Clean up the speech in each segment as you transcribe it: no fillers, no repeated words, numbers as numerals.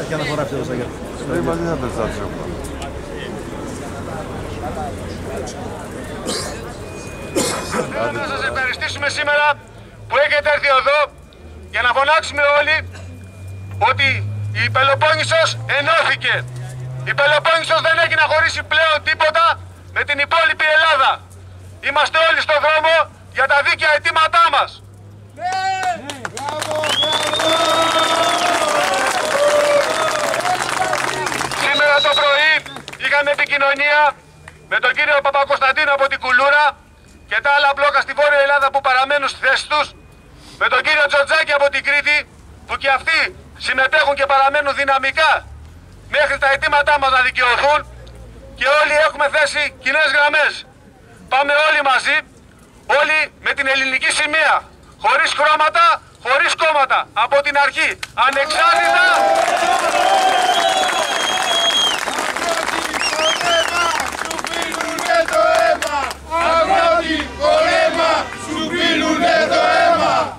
Έχει αναφορά αυτό το Σαγιά. Δεν μας δεν θα πεζάψει αυτό. Θέλω να σας ευχαριστήσουμε σήμερα που έχετε έρθει εδώ για να φωνάξουμε όλοι ότι η Πελοπόννησος ενώθηκε. Η Πελοπόννησος δεν έχει να χωρίσει πλέον τίποτα με την υπόλοιπη Ελλάδα. Είμαστε όλοι στον δρόμο για τα δίκαια αιτήματά μας. Σήμερα το πρωί είχαμε επικοινωνία με τον κύριο Παπακοσταντίνο από την Κουλούρα και τα άλλα μπλόκα στη Βόρεια Ελλάδα που παραμένουν στη θέση τους, με τον κύριο Τζοτζάκη από την Κρήτη που και αυτοί συμμετέχουν και παραμένουν δυναμικά μέχρι τα αιτήματά μας να δικαιωθούν, και όλοι έχουμε θέσει κοινές γραμμές. Πάμε όλοι μαζί, όλοι με την ελληνική σημαία, χωρίς χρώματα, χωρίς κόμματα, από την αρχή, ανεξάρτητα.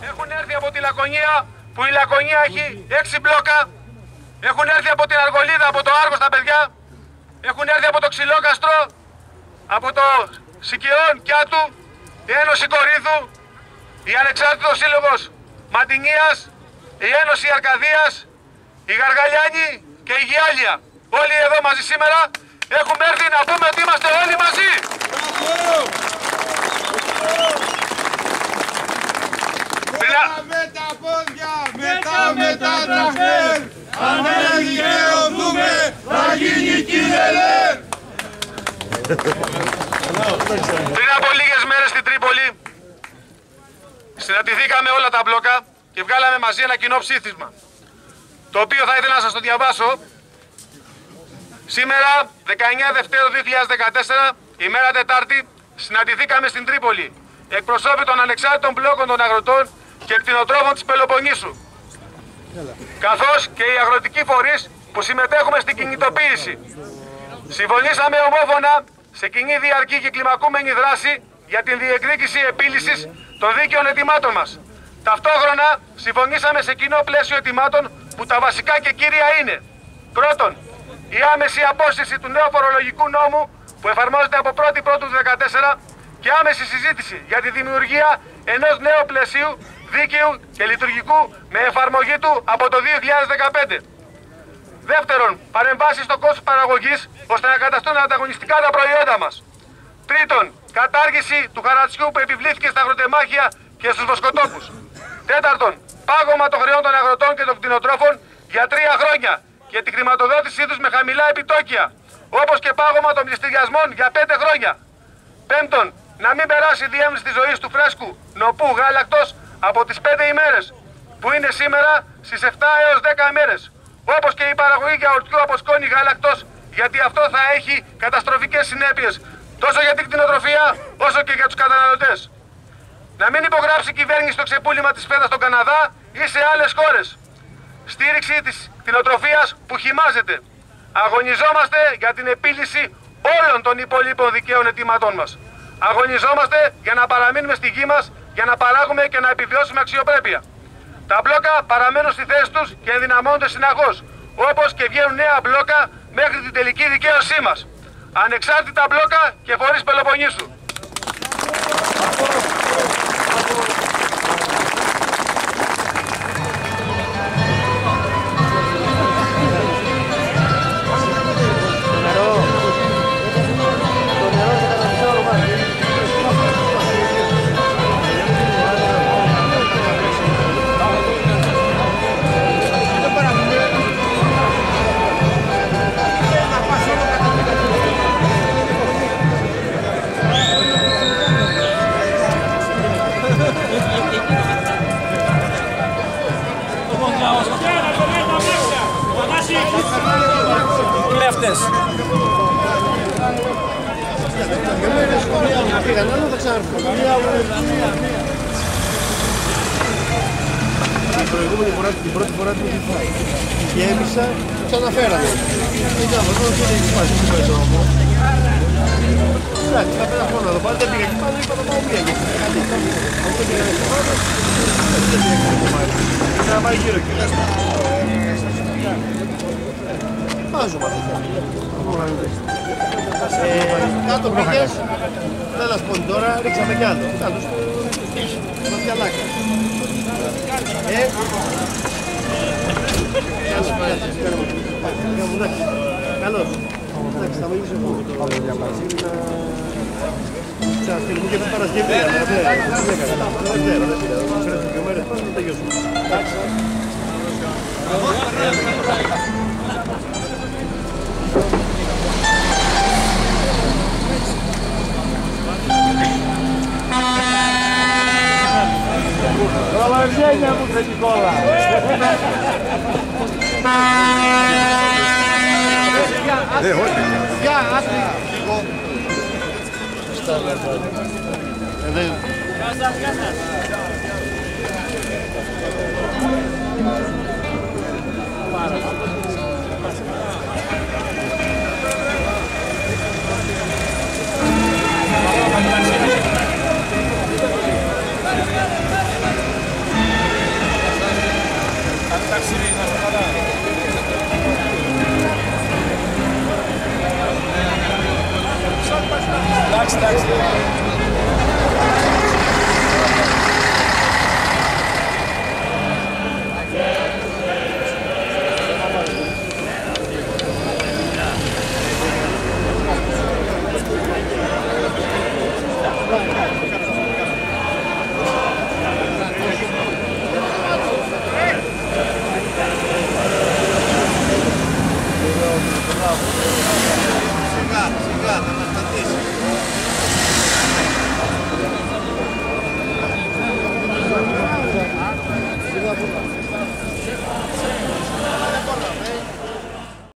Έχουν έρθει από τη Λακωνία, που η Λακωνία έχει 6 μπλόκα. Έχουν έρθει από την Αργολίδα, από το Άργος τα παιδιά. Έχουν έρθει από το Ξυλόκαστρο, από το Σικαιών Κιάτου, η Ένωση Κορίνθου, η Ανεξάρτητος Σύλλογος Μαντινίας, η Ένωση Αρκαδίας, η Γαργαλιάνη και η Γιάλια. Όλοι εδώ μαζί σήμερα έχουμε έρθει να πούμε ότι είμαστε όλοι μαζί. Με τα πόδια, μετά με τα τραχτέρ, αν δεν δικαιωθούμε θα γίνει κίνελερ. Πριν από λίγες μέρες στην Τρίπολη συναντηθήκαμε όλα τα μπλόκα και βγάλαμε μαζί ένα κοινό ψήφισμα, το οποίο θα ήθελα να σας το διαβάσω. Σήμερα, 19 Δευτέρου 2014, ημέρα Τετάρτη, συναντηθήκαμε στην Τρίπολη εκπροσώποι των ανεξάρτητων μπλόκων των αγροτών και κτηνοτρόφων της Πελοποννήσου, καθώς και οι αγροτικοί φορείς που συμμετέχουμε στην κινητοποίηση. Συμφωνήσαμε ομόφωνα σε κοινή διαρκή και κλιμακούμενη δράση για την διεκδίκηση επίλυσης των δίκαιων αιτημάτων μας. Ταυτόχρονα συμφωνήσαμε σε κοινό πλαίσιο αιτημάτων που τα βασικά και κύρια είναι: πρώτον, η άμεση απόσυρση του νέου φορολογικού νόμου που εφαρμόζεται από 1η Πρώτου του 2014 και άμεση συζήτηση για τη δημιουργία ενός νέου πλαισίου δίκαιου και λειτουργικού με εφαρμογή του από το 2015. Δεύτερον, παρεμβάσεις στο κόστος παραγωγής ώστε να καταστούν ανταγωνιστικά τα προϊόντα μας. Τρίτον, κατάργηση του χαρατσιού που επιβλήθηκε στα αγροτεμάχια και στους βοσκοτόπους. Τέταρτον, πάγωμα των χρεών των αγροτών και των κτηνοτρόφων για 3 χρόνια και τη χρηματοδότησή τους με χαμηλά επιτόκια, όπως και πάγωμα των πληστηριασμών για 5 χρόνια. Πέμπτον, να μην περάσει η διεύρυνση της ζωής του φρέσκου νοπού γάλακτος από τις 5 ημέρες, που είναι σήμερα στις 7 έως 10 ημέρες, όπως και η παραγωγή γιαουρτιού από σκόνη γάλακτος, γιατί αυτό θα έχει καταστροφικές συνέπειες τόσο για την κτηνοτροφία όσο και για τους καταναλωτές. Να μην υπογράψει η κυβέρνηση το ξεπούλημα της φέτας στον Καναδά ή σε άλλες χώρες. Στήριξη της κτηνοτροφίας που χυμάζεται. Αγωνιζόμαστε για την επίλυση όλων των υπολείπων δικαίων αιτήματών μας. Αγωνιζόμαστε για να παραμείνουμε στη γη μας, για να παράγουμε και να επιβιώσουμε αξιοπρέπεια. Τα μπλόκα παραμένουν στη θέση τους και ενδυναμώνονται συνεχώς, όπως και βγαίνουν νέα μπλόκα μέχρι την τελική δικαίωσή μας. Ανεξάρτητα μπλόκα και φορείς Πελοποννήσου. Κλέφτες. Πήγαν άλλο, θα ξαναρθούν. Την προηγούμενη φορά, την πρώτη φορά που γέμισα, ξαναφέραμε. Είδαμε, εδώ δεν έχει σπάσει, δεν παίζω όμω. Εντάξει, θα πέρα χρόνο εδώ πάλι, δεν πήγα εκεί πάνω, είπα το πάω μία, γιατί δεν είχα δει. Αυτό πήγανε στο πάνω, δεν πήγα εκεί το κομμάτι. Ήθελα να πάει γύρω εκεί. βάζουμε αυτό. Κάτω πήγες, δεν να σπώνει τώρα, ρίξαμε κι άλλο. Κάτω στο φιαλάκι. Καλώς. Εντάξει, θα μιλήσω εγώ. Μου και την Παρασκευή. Δεν τελειώσουμε. Προλαβγένια μου, Νικόλα. Όχι. Γεια, άκρη. Γεια σας. Εντάξει. Σιγά, σιγά.